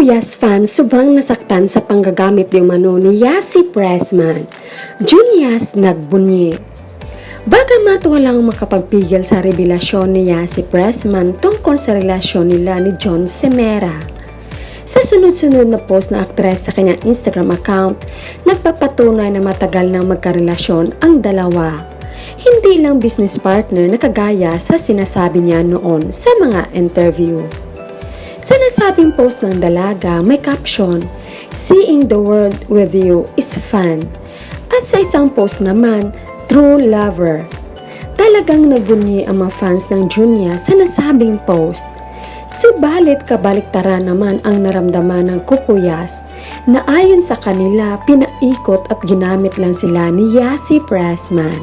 Kukuyas fans sobrang nasaktan sa panggagamit di umano ni Yassi Pressman. Junyas nagbunyi. Bagamat walang makapagpigil sa revelasyon ni Yassi Pressman tungkol sa relasyon nila ni John Semera. Sa sunod-sunod na post na aktres sa kanyang Instagram account, nagpapatunay na matagal nang magkarelasyon ang dalawa. Hindi lang business partner na kagaya sa sinasabi niya noon sa mga interview. Sa nasabing post ng dalaga, may caption, "Seeing the world with you is fun." At sa isang post naman, "True lover." Talagang nagbunyi ang mga fans ng Junya sa nasabing post. Subalit kabaliktaran naman ang naramdaman ng Kukuyas na ayon sa kanila, pinaikot at ginamit lang sila ni Yassi Pressman.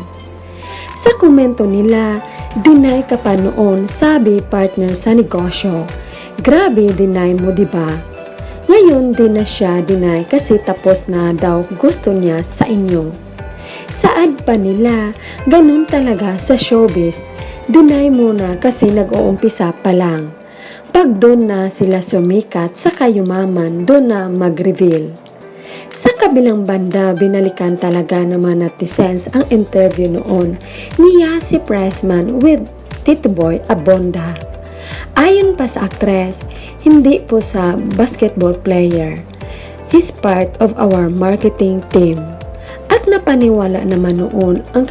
Sa komento nila, "Deny ka pa noon, sabi partner sa negosyo. Grabe, deny mo diba? Ngayon din na siya deny kasi tapos na daw gusto niya sa inyo." Saad pa nila, ganun talaga sa showbiz. Deny muna kasi nag-uumpisa pa lang. Pag doon na sila sumikat sa kayumaman, doon na mag-reveal. Sa kabilang banda, binalikan talaga ng mga netizens ang interview noon ni Yassi Pressman with Tito Boy Abonda. Ayon pa sa aktres, hindi po sa basketball player. He's part of our marketing team. At napaniwala naman noon ang